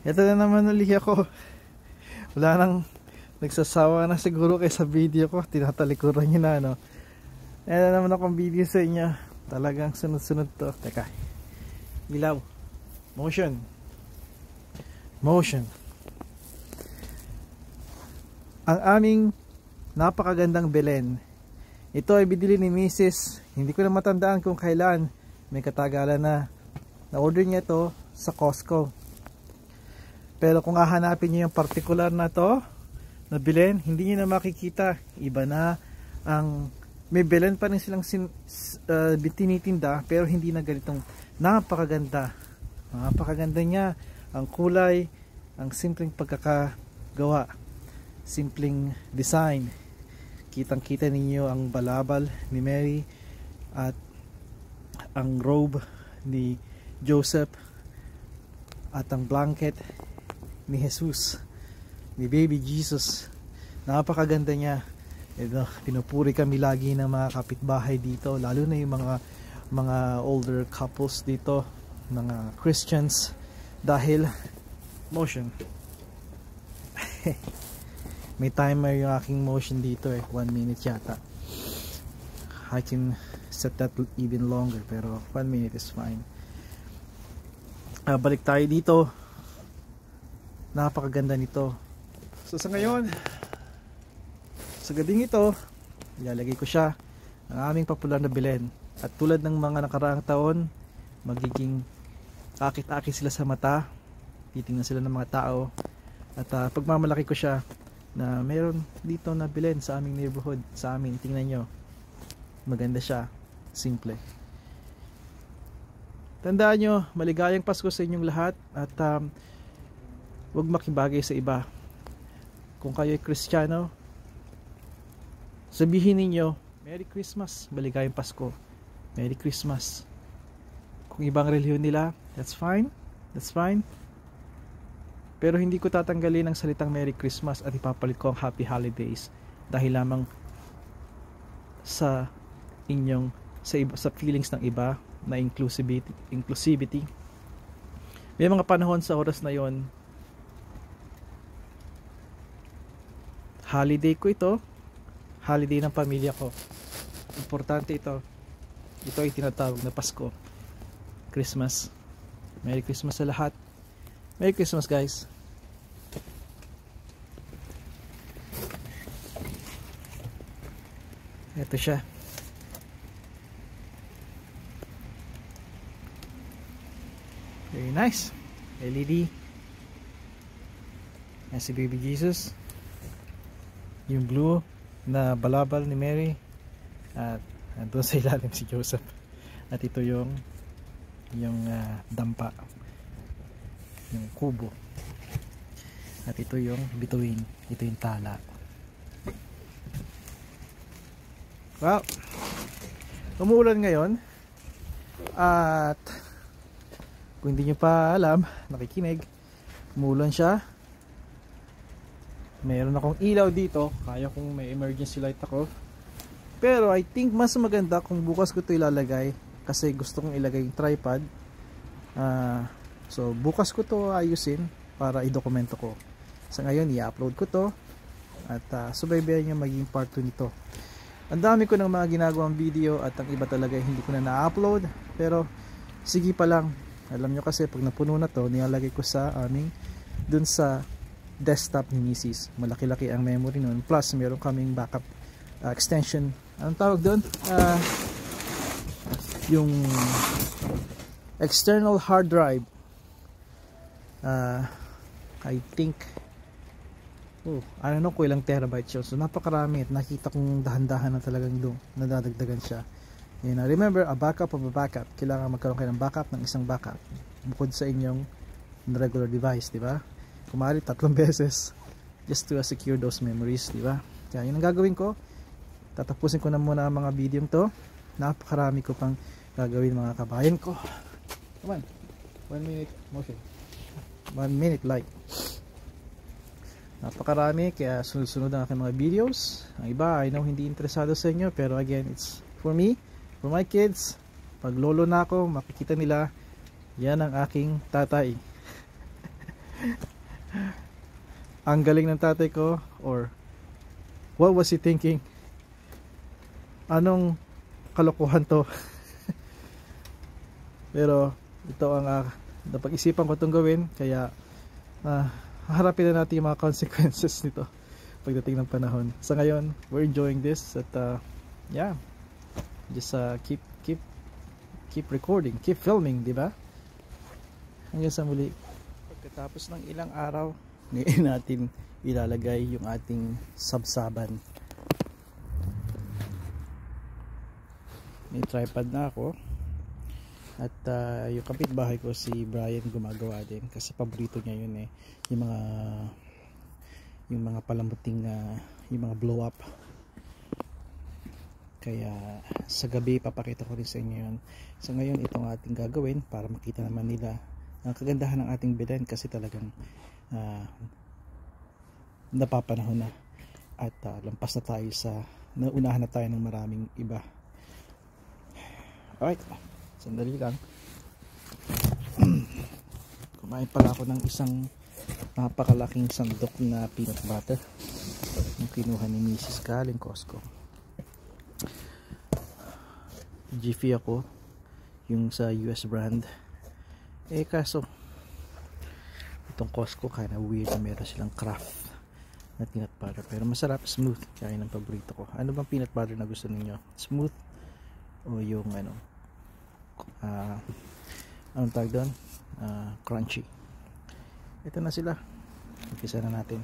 Ito na naman uli ako. Wala nang nagsasawa na siguro kay sa video ko. Tinatalikuran nyo na, no? Ito na naman akong video sa inyo. Talagang sunod-sunod to. Teka. Ilaw. Motion. Motion. Ang aming napakagandang Belen. Ito ay binili ni Mrs. Hindi ko na matandaan kung kailan. May katagalan na. Na-order niya ito sa Costco. Pero kung hahanapin niyo yung particular na to na Belen, hindi niyo na makikita. Iba na ang may Belen pa rin silang tinitinda, pero hindi na ganitong napakaganda. Napakaganda niya. Ang kulay, ang simpleng pagkakagawa, simpleng design. Kitang-kita ninyo ang balabal ni Mary at ang robe ni Joseph at ang blanket ni Jesus, ni baby Jesus. Napakaganda niya. Ito, pinupuri kami lagi ng mga kapitbahay dito, lalo na yung mga older couples dito, mga Christians, dahil motion. May timer yung aking motion dito 1 minute yata. I can set that even longer, pero 1 minute is fine. Balik tayo dito. Napakaganda nito. So sa ngayon, sa gabing ito, ilalagay ko siya ang aming popular na Belen. At tulad ng mga nakaraang taon, magiging akit-akit sila sa mata, titingnan sila ng mga tao. At pagmamalaki ko siya na meron dito na Belen sa aming neighborhood, sa amin. Tingnan nyo, maganda siya, simple. Tandaan nyo, maligayang Pasko sa inyong lahat. At huwag makibagay sa iba. Kung kayo ay Kristiyano, sabihin ninyo, Merry Christmas, maligayang Pasko, Merry Christmas. Kung ibang relihiyon nila, that's fine, that's fine. Pero hindi ko tatanggalin ang salitang Merry Christmas at ipapalit ko ang Happy Holidays dahil lamang sa inyong sa feelings ng iba na inclusivity. May mga panahon sa oras na yon, holiday ko ito, holiday ng pamilya ko. Importante ito. Ito ay tinatawag na Pasko, Christmas. Merry Christmas sa lahat. Merry Christmas, guys. Ito siya. Very nice. LED. Yan si baby Jesus. Yung blue na balabal ni Mary. At doon sa ilalim si Joseph. At ito yung dampa, yung kubo. At ito yung bituin. Ito yung tala. Wow, umuulan ngayon. At kung hindi nyo pa alam, nakikinig, umuulan siya. Meron akong ilaw dito, kaya kung may emergency light ako. Pero I think mas maganda kung bukas ko ito ilalagay, kasi gusto kong ilagay yung tripod. So bukas ko to ayusin para i-dokumento ko. Sa ngayon i-upload ko to at subaybayan nyo maging part 2 nito. Ang dami ko ng mga ginagawang video at ang iba talaga hindi ko na na-upload, pero sige pa lang. Alam nyo kasi pag napuno na to, nilalagay ko sa aming dun sa desktop ni Mrs. Malaki-laki ang memory nun, plus meron kaming backup extension. Anong tawag doon? Yung external hard drive. I think I don't know kung ilang terabytes yun. So napakarami at nakita kong dahan-dahan na talagang doon nadadagdagan siya. And remember, a backup of a backup. Kailangan magkaroon kayo ng backup ng isang backup bukod sa inyong regular device, di ba? Kumari 3 beses just to secure those memories, di ba? Kaya yun ang gagawin ko. Tatapusin ko na muna ang mga video to. Napakarami ko pang gagawin mga kabayan ko. Come on, 1 minute motion, 1 minute light. Napakarami, kaya sunod-sunod ang aking mga videos. Ang iba, I know hindi interesado sa inyo, pero again, it's for me, for my kids. Pag lolo na ako, makikita nila yan ang aking tatay. Ang galing ng tatay ko, or what was he thinking? Anong kalokohan to? Pero ito ang napag-isipan ko itong gawin, kaya harapin na natin yung mga consequences nito pagdating ng panahon. Sa ngayon, we're enjoying this at yeah, just keep recording, keep filming, di ba? Hanggang sa muli. Pagkatapos ng ilang araw, ngayon natin ilalagay yung ating sabsaban. May tripod na ako at yung kapitbahay ko si Brian gumagawa din kasi paborito niya yun yung mga palamuting yung mga blow up. Kaya sa gabi papakita ko rin sa inyo yun. So ngayon itong ating gagawin para makita naman nila ang kagandahan ng ating Belen kasi talagang napapanahon na at lampas na tayo naunahan na tayo ng maraming iba. Alright, sandali lang. Kumain pala ako ng isang napakalaking sandok na peanut butter yung kinuha ni Mrs. galing Costco. Jiffy ako, yung sa US brand. Kaso itong Costco kinda weird na meron silang Kraft na peanut butter, pero masarap, smooth, kaya ng paborito ko. Ano bang peanut butter na gusto ninyo? Smooth o yung anong tawag doon? Crunchy. Ito na sila, umpisa na natin.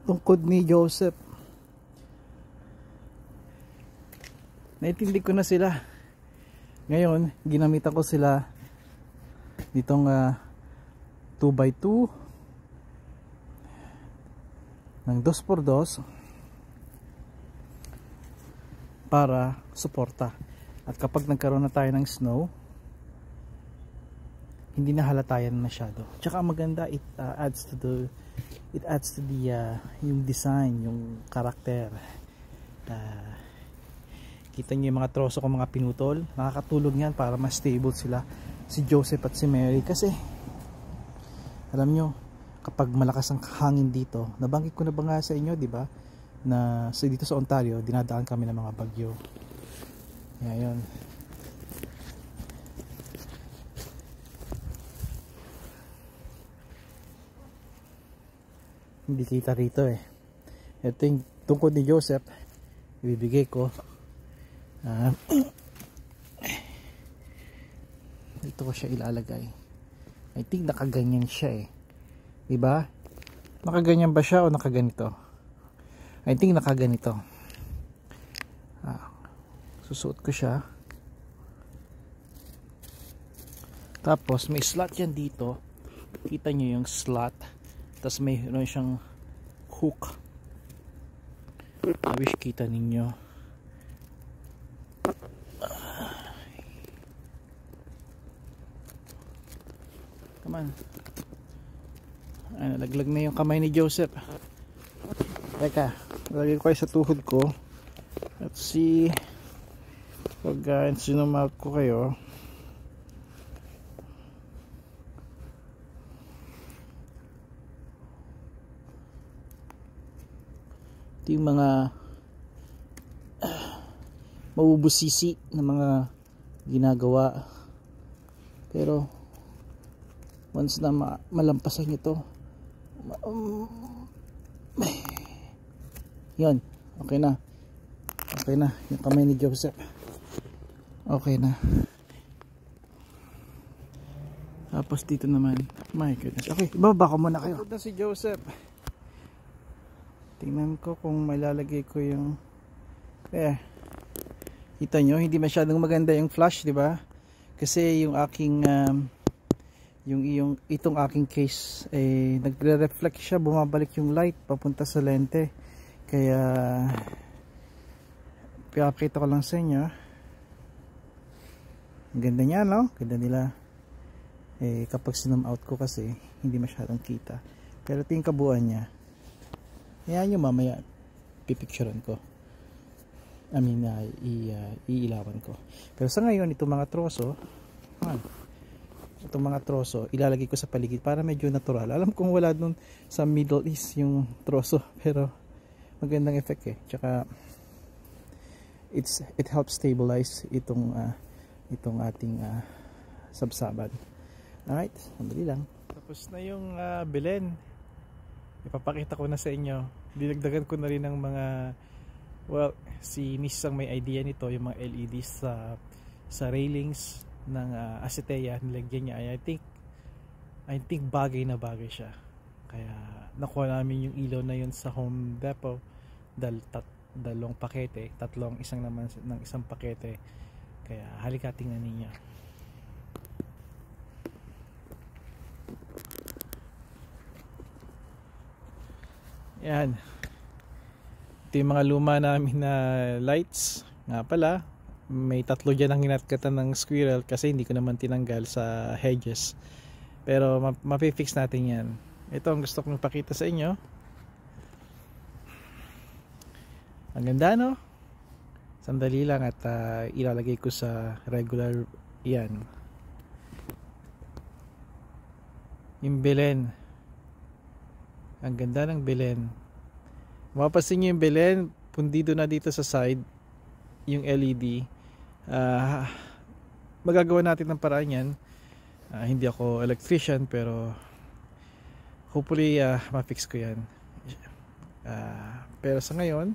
Tungkod ni Joseph. Naintindi ko na sila. Ngayon, ginamitan ko sila ditong 2x2 ng 2x2 para suporta. At kapag nagkaroon na tayo ng snow, hindi na halatayan masyado. Tsaka maganda, it adds to the yung design, yung karakter. Kita nyo yung mga troso ko mga pinutol, nakakatulog yan para mas stable sila, si Joseph at si Mary. Kasi alam nyo, kapag malakas ang hangin dito, nabanggit ko na ba nga sa inyo, di ba, na dito sa Ontario dinadaan kami ng mga bagyo. Ngayon, hindi kita rito eh. Ito yung tungkod ni Joseph, ibibigay ko. Dito ko siya ilalagay. I think nakaganyan siya eh, diba? Nakaganyan ba siya o nakaganito? I think nakaganito. Susuot ko siya. Tapos may slot yan dito, kita nyo yung slot. Tapos may siyang hook. I wish kita ninyo. Come on. Nalaglag na yung kamay ni Joseph. Teka, lagay ko sa tuhod ko. Let's see. Pag sinum out ko kayo. Ito yung mga mabubusisi na mga ginagawa, pero once na malampasan ito, yun, okay na yung kamay ni Joseph, okay na. Tapos dito naman, my goodness, okay, ibaba ko muna kayo. Ito na si Joseph. Tingnan ko kung malalagay ko yung kita nyo, hindi masyadong maganda yung flash, di ba? Kasi yung aking itong aking case nagre-reflect siya, bumabalik yung light papunta sa lente. Kaya pinapakita ko lang sa inyo. Ang ganda niya, no? Ganda nila. Kapag sinum out ko kasi hindi masyadong kita. Pero ito yung kabuuan niya. Ayan yung mamaya pipicturean ko. I mean, iilawan ko. Pero sa ngayon, itong mga troso, ilalagay ko sa paligid para medyo natural. Alam kong wala dun sa Middle East yung troso, pero magandang effect eh. Tsaka it helps stabilize itong ating sabsaban. Alright, sandali lang. Tapos na yung Belen. Ipapakita ko na sa inyo. Dinagdagan ko na rin ng mga, well, si Miss ang may idea nito, yung mga LEDs sa railings ng Acetea, nilagyan niya. I think bagay na bagay siya. Kaya nakuha namin yung ilaw na yun sa Home Depot. Dalawang pakete, isang naman ng isang pakete. Kaya halika tingnan ninyo. Yan. Ito yung mga luma namin na lights. Nga pala, may 3 dyan ang hinatkatan ng squirrel kasi hindi ko naman tinanggal sa hedges. Pero mapifix natin yan. Ito ang gusto kong pakita sa inyo. Ang ganda, no? Sandali lang at ilalagay ko sa regular yan. Yung Belen. Ang ganda ng Belen. Mapapansin nyo yung Belen, pundido na dito sa side yung LED. Magagawa natin ng paraan yan. Hindi ako electrician, pero hopefully ma-fix ko yan. Pero sa ngayon,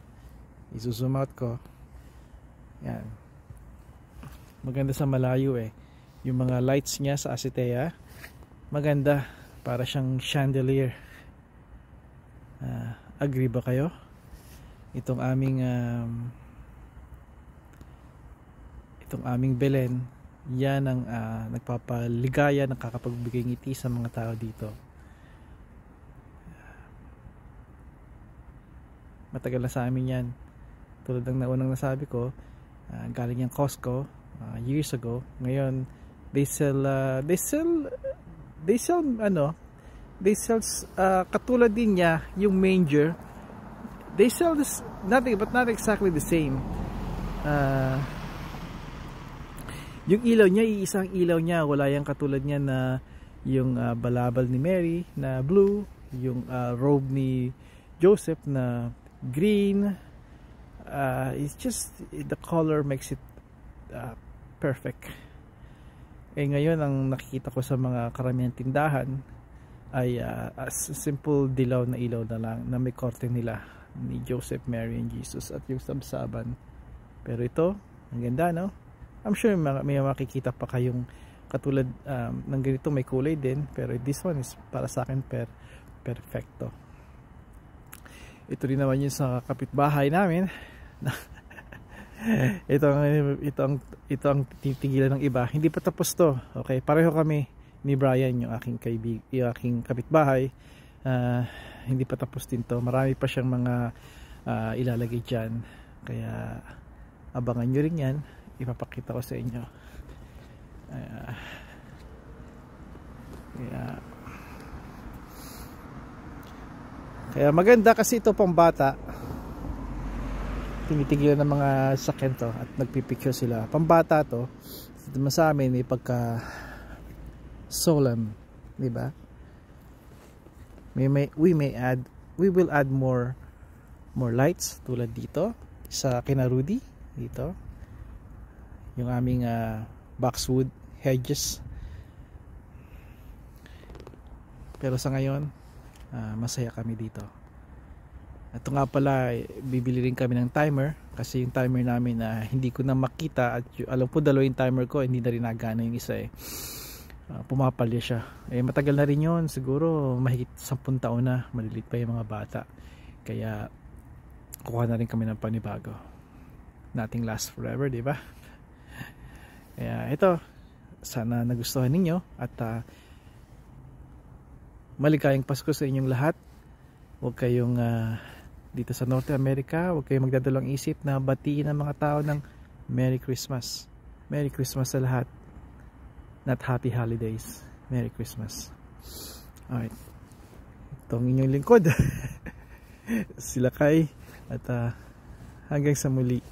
i-zoom out ko. Yan. Maganda sa malayo eh. Yung mga lights niya sa Acetea, maganda. para siyang chandelier. Agree ba kayo? Itong aming Belen, yan ang nagpapaligaya, nakakapagbigay ngiti sa mga tao dito. Matagal na sa amin yan. Tulad ng naunang nasabi ko, galing yung Costco years ago. Ngayon they sell katulad din niya yung manger. They sell this nothing but not exactly the same. Yung ilaw niya, iisang ilaw niya, wala yang katulad niya na yung balabal ni Mary na blue, yung robe ni Joseph na green. It's just the color makes it perfect. Ngayon ang nakikita ko sa mga karamihan tindahan ay simple dilaw na ilaw na lang na may curtain nila ni Joseph, Mary, and Jesus at yung sabsaban. Pero ito, ang ganda, no? I'm sure may makikita pa kayong katulad ng ganito, may kulay din, pero this one is para sa akin perfecto. Ito rin naman yung sa kapitbahay namin. ito ang titigilan ng iba. Hindi pa tapos to. Okay, pareho kami ni Brian, yung aking kapitbahay. Hindi pa tapos din to. Marami pa siyang mga ilalagay dyan. Kaya abangan nyo rin yan. Ipapakita ko sa inyo. Kaya maganda kasi ito pang bata. Tinitigilan ng mga sakyan to at nagpipicture sila. Pambata to. Ito sa amin may pagka solemn, di ba? We will add more lights tulad dito sa kina Rudy dito. Yung aming boxwood hedges. Pero sa ngayon masaya kami dito. Ito nga pala, bibili rin kami ng timer kasi yung timer namin hindi ko na makita at alam po dalawa yung timer ko, hindi na rin nagana yung isa pumapalya siya. Matagal na rin yun, siguro mahigit 10 taon na, malilit pa yung mga bata. Kaya kuha na rin kami ng panibago. Nothing lasts forever, di ba? Kaya ito, sana nagustuhan ninyo at maligayang Pasko sa inyong lahat. Huwag kayong dito sa North America, huwag kayong magdadalawang isip na batiin ang mga tao ng Merry Christmas. Merry Christmas sa lahat. Not Happy Holidays. Merry Christmas. Alright. Ito ang inyong lingkod. Sila Kay at hanggang sa muli.